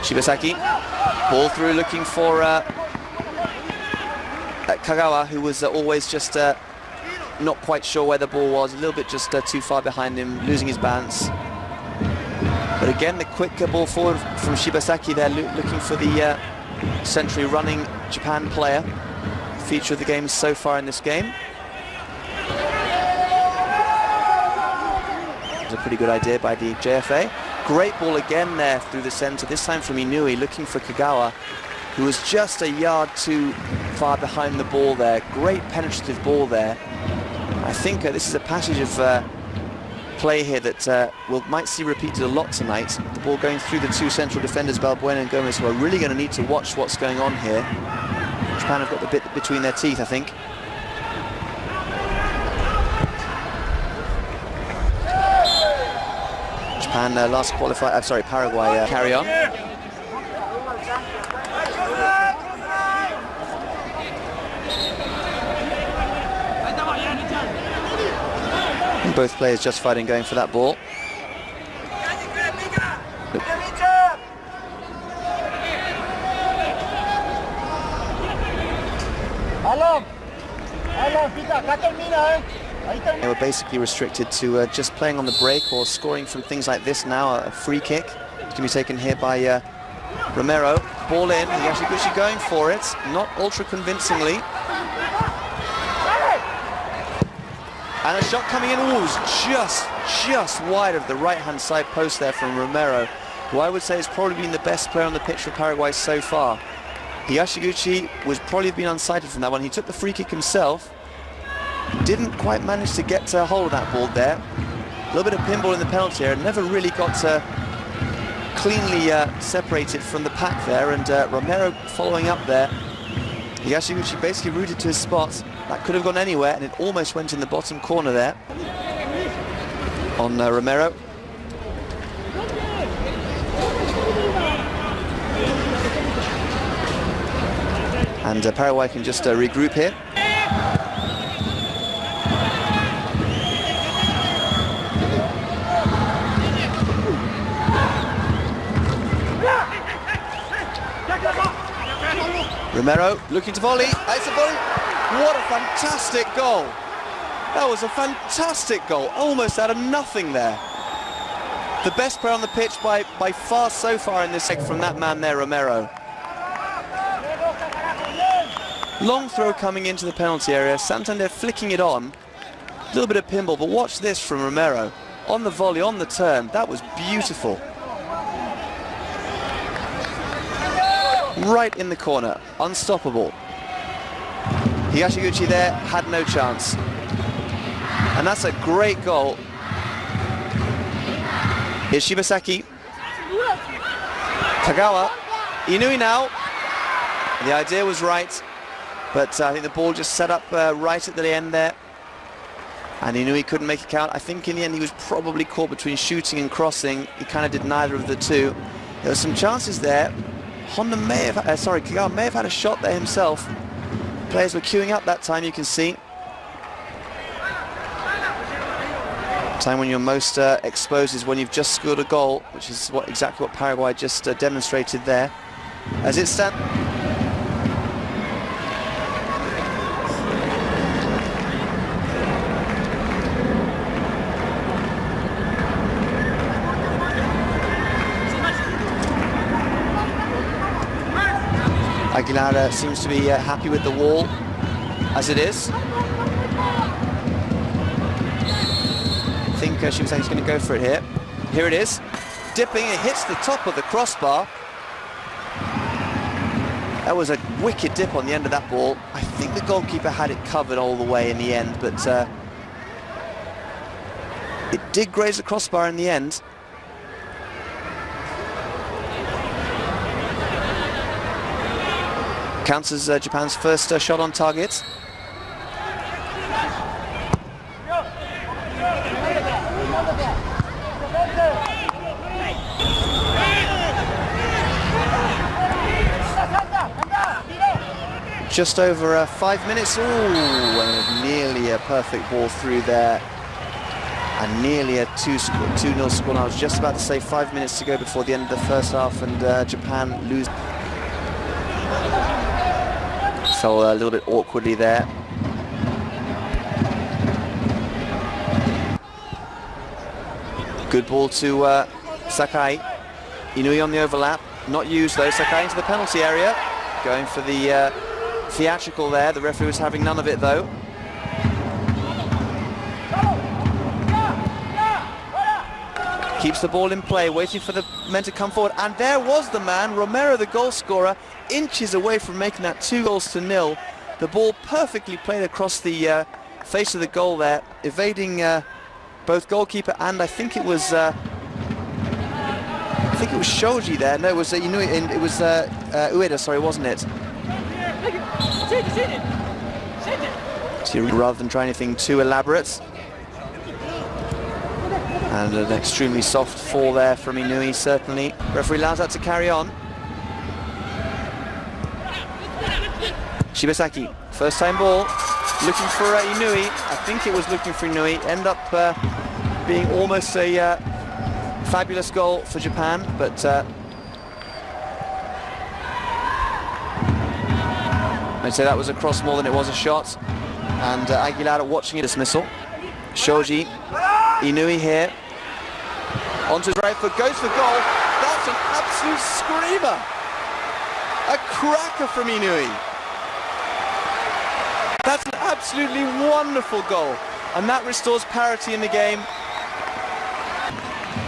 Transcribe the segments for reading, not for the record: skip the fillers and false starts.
Shibasaki, ball through looking for Kagawa, who was always just not quite sure where the ball was, a little bit just too far behind him, losing his balance. But again, the quick ball forward from Shibasaki there, looking for the centrally running Japan player, feature of the game so far in this game. It was a pretty good idea by the JFA. Great ball again there through the centre, this time from Inui, looking for Kagawa, who was just a yard too far behind the ball there. Great penetrative ball there. I think this is a passage of play here that might see repeated a lot tonight. The ball going through the two central defenders, Balbuena and Gomez, who are really going to need to watch what's going on here. Japan have got the bit between their teeth, I think. Japan last qualified, sorry, Paraguay carry on. And both players justified in going for that ball. They were basically restricted to just playing on the break or scoring from things like this now. A free kick. It's going to be taken here by Romero. Ball in. Yashiguchi going for it. Not ultra convincingly. And a shot coming in. Oh, it was just wide of the right-hand side post there from Romero, who I would say has probably been the best player on the pitch for Paraguay so far. Yashiguchi was probably been unsighted from that one. He took the free kick himself. Didn't quite manage to get a hold of that ball there. A little bit of pinball in the penalty area. Never really got cleanly separated from the pack there. And Romero following up there. Yashiguchi basically rooted to his spot. That could have gone anywhere, and it almost went in the bottom corner there on Romero. And Paraguay can just regroup here. Romero looking to volley. It's a volley. What a fantastic goal. That was a fantastic goal. Almost out of nothing there. The best player on the pitch by far so far in this leg from that man there, Romero. Long throw coming into the penalty area. Santander flicking it on. A little bit of pinball, but watch this from Romero. On the volley, on the turn. That was beautiful. Right in the corner, unstoppable. Yashiguchi there had no chance. And that's a great goal. Here's Shibasaki. Kagawa. Inui now. The idea was right, but I think the ball just set up right at the end there. And Inui couldn't make it count. I think in the end he was probably caught between shooting and crossing. He kind of did neither of the two. There were some chances there. Honda may have, Kagawa may have had a shot there himself. Players were queuing up that time, you can see. Time when you're most exposed is when you've just scored a goal, which is exactly what Paraguay just demonstrated there. As it stands. Aguilar seems to be happy with the wall as it is. I think Shibasaki's going to go for it here. Here it is. Dipping, it hits the top of the crossbar. That was a wicked dip on the end of that ball. I think the goalkeeper had it covered all the way in the end, but it did graze the crossbar in the end. Counts as Japan's first shot on target. Just over 5 minutes. Ooh, and nearly a perfect ball through there. And nearly a 2-0 score. I was just about to say 5 minutes to go before the end of the first half, and Japan lose. Fell a little bit awkwardly there. Good ball to Sakai. Inui on the overlap. Not used though. Sakai into the penalty area. Going for the theatrical there. The referee was having none of it though. Keeps the ball in play, waiting for the men to come forward. And there was the man, Romero, the goal scorer, inches away from making that 2-0. The ball perfectly played across the face of the goal there, evading both goalkeeper and I think it was Shoji there. No, it was Inui, it was Ueda, sorry, wasn't it? So rather than try anything too elaborate. And an extremely soft fall there from Inui, certainly. Referee allows that to carry on. Shibasaki, first time ball, looking for Inui. I think it was looking for Inui. End up being almost a fabulous goal for Japan, but I'd say that was a cross more than it was a shot. And Aguilar watching a dismissal. Shoji, Inui here. Onto his right foot, goes for goal. That's an absolute screamer. A cracker from Inui. That's an absolutely wonderful goal. And that restores parity in the game.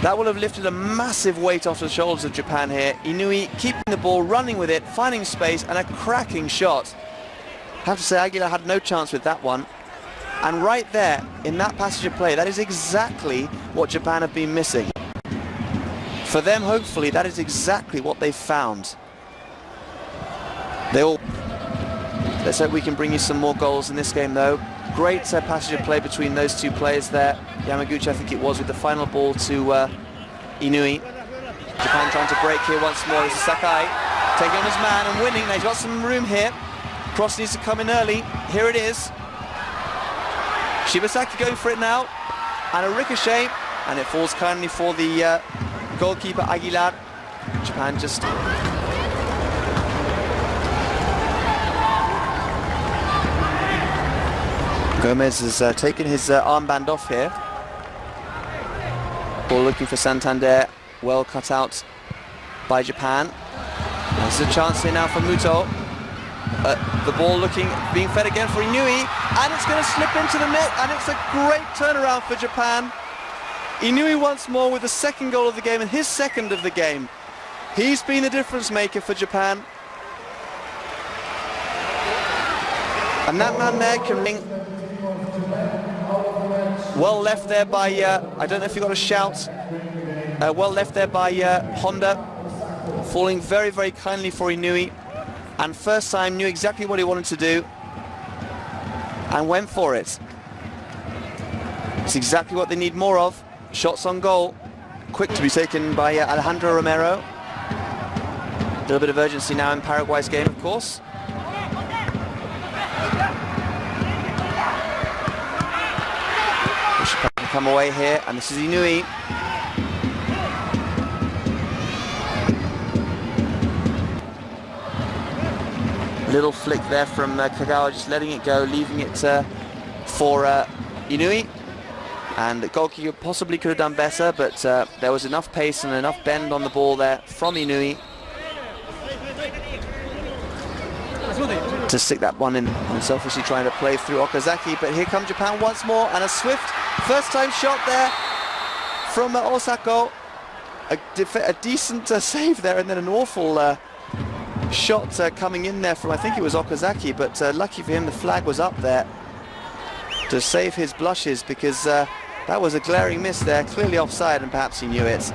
That will have lifted a massive weight off the shoulders of Japan here. Inui keeping the ball, running with it, finding space, and a cracking shot. I have to say, Aguilar had no chance with that one. And right there, in that passage of play, that is exactly what Japan have been missing. For them, hopefully, that is exactly what they've found. Let's hope we can bring you some more goals in this game, though. Great passage of play between those two players there. Yamaguchi, I think it was, with the final ball to Inui. Japan trying to break here once more. This is Sakai taking on his man and winning. Now he's got some room here. Cross needs to come in early. Here it is. Shibasaki going for it now, and a ricochet, and it falls kindly for the goalkeeper Aguilar. Japan just Gomez has taken his armband off here. Ball looking for Santander, well cut out by Japan. There's a chance here now for Muto. The ball being fed again for Inui, and it's going to slip into the net, and it's a great turnaround for Japan. Inui once more with the second goal of the game, and his second of the game. He's been the difference maker for Japan. And that man there can ring. Well left there by, I don't know if you got a shout. Well left there by Honda. Falling very, very kindly for Inui. And first time knew exactly what he wanted to do and went for it. It's exactly what they need more of. Shots on goal. Quick to be taken by Alejandro Romero. A little bit of urgency now in Paraguay's game, of course. Can come away here, and this is Inui. Little flick there from Kagawa, just letting it go, leaving it for Inui. And the goalkeeper possibly could have done better, but there was enough pace and enough bend on the ball there from Inui to stick that one in. And selfishly trying to play through Okazaki, but here comes Japan once more, and a swift first-time shot there from Osako. A decent save there, and then an awful shot coming in there from, I think it was Okazaki, but lucky for him the flag was up there to save his blushes, because that was a glaring miss there, clearly offside, and perhaps he knew it.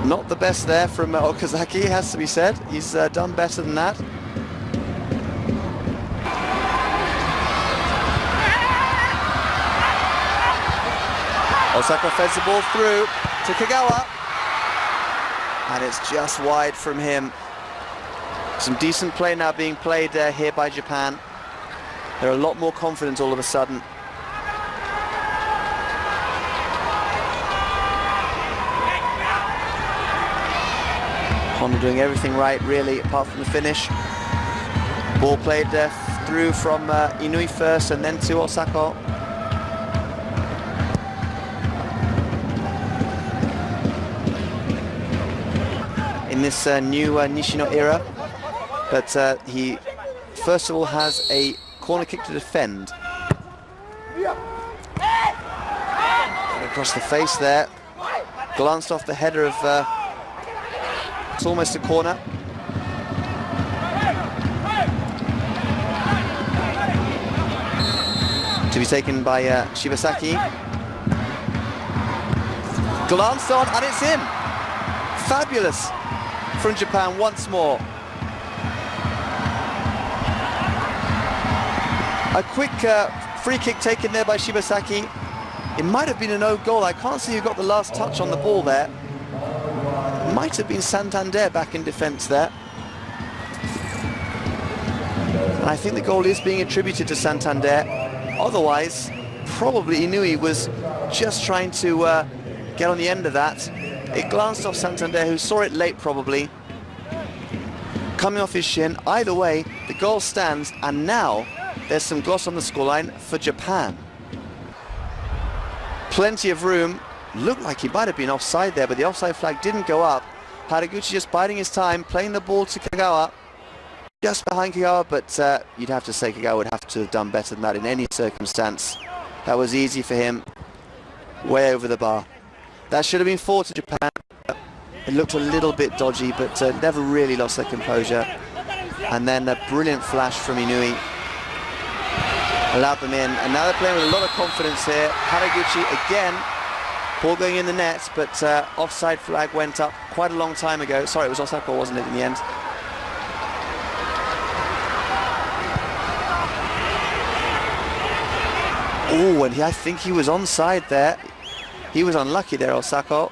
Not the best there from Okazaki, has to be said. He's done better than that. Osaka feds the ball through to Kagawa. And it's just wide from him. Some decent play now being played here by Japan. They're a lot more confident all of a sudden. Honda doing everything right, really, apart from the finish. Ball played through from Inui first and then to Osako. In this new Nishino era, but he first of all has a corner kick to defend. Across the face there, glanced off the header of, it's almost a corner. To be taken by Shibasaki. Glanced on and it's in. Fabulous from Japan once more. A quick free kick taken there by Shibasaki. It might have been a no goal. I can't see who got the last touch on the ball there. It might have been Santander back in defence there. And I think the goal is being attributed to Santander. Otherwise, probably Inui was just trying to get on the end of that. It glanced off Santander, who saw it late probably. Coming off his shin. Either way, the goal stands, and now there's some gloss on the scoreline for Japan. Plenty of room. Looked like he might have been offside there, but the offside flag didn't go up. Haraguchi just biding his time, playing the ball to Kagawa. Just behind Kagawa, but you'd have to say Kagawa would have to have done better than that in any circumstance. That was easy for him. Way over the bar. That should have been 4 to Japan. It looked a little bit dodgy, but never really lost their composure. And then a brilliant flash from Inui. Allowed them in, and now they're playing with a lot of confidence here. Haraguchi again, ball going in the net, but offside flag went up quite a long time ago. Sorry, it was Osako, wasn't it, in the end? Oh, and I think he was onside there. He was unlucky there, Osako.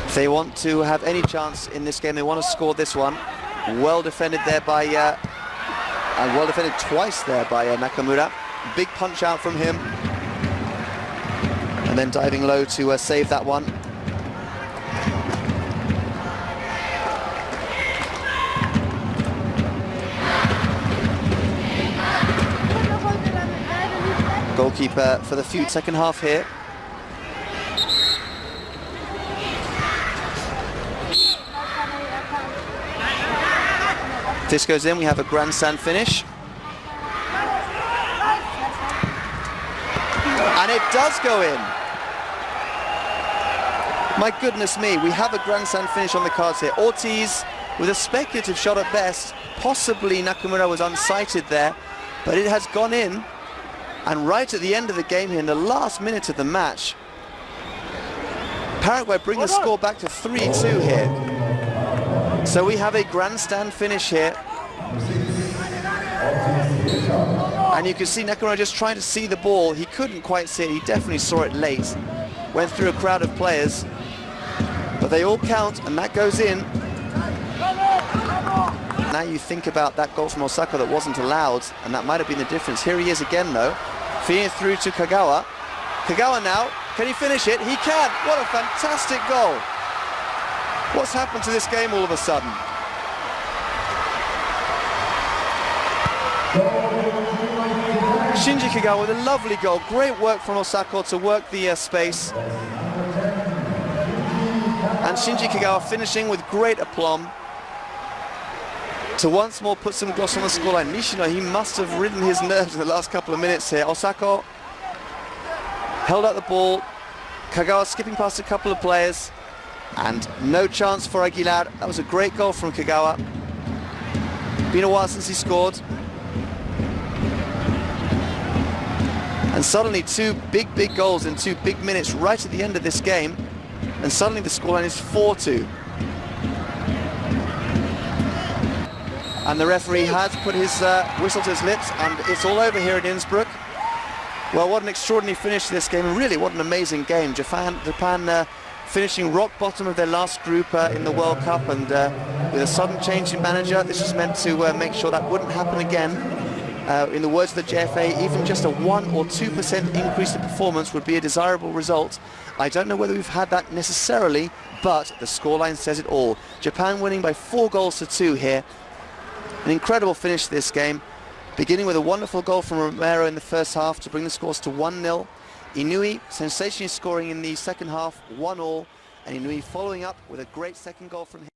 If they want to have any chance in this game, they want to score this one. Well defended there by, and well defended twice there by Nakamura. Big punch out from him. And then diving low to save that one. Goalkeeper for the second half here. If this goes in, we have a grandstand finish. And it does go in. My goodness me, we have a grandstand finish on the cards here. Ortiz with a speculative shot at best. Possibly Nakamura was unsighted there, but it has gone in. And right at the end of the game here, in the last minute of the match, Paraguay bring the score back to 3-2 here. So we have a grandstand finish here. And you can see Nakamura just trying to see the ball. He couldn't quite see it. He definitely saw it late. Went through a crowd of players. But they all count, and that goes in. Now you think about that goal from Osaka that wasn't allowed, and that might have been the difference. Here he is again, though. Feeding through to Kagawa. Kagawa now, can he finish it? He can! What a fantastic goal! What's happened to this game all of a sudden? Shinji Kagawa with a lovely goal. Great work from Osako to work the space. And Shinji Kagawa finishing with great aplomb to once more put some gloss on the scoreline. Nishino, he must have ridden his nerves in the last couple of minutes here. Osako held out the ball. Kagawa skipping past a couple of players. And no chance for Aguilar. That was a great goal from Kagawa. Been a while since he scored. And suddenly two big goals in 2 big minutes right at the end of this game. And suddenly the scoreline is 4-2. And the referee has put his whistle to his lips, and it's all over here at Innsbruck. Well, what an extraordinary finish to this game, and really what an amazing game. Japan finishing rock bottom of their last group in the World Cup, and with a sudden change in manager, this was meant to make sure that wouldn't happen again. In the words of the JFA, even just a 1 or 2% increase in performance would be a desirable result. I don't know whether we've had that necessarily, but the scoreline says it all. Japan winning by 4 goals to 2 here. An incredible finish to this game, beginning with a wonderful goal from Romero in the first half to bring the scores to 1-0. Inui sensationally scoring in the second half, 1-1, and Inui following up with a great second goal from him.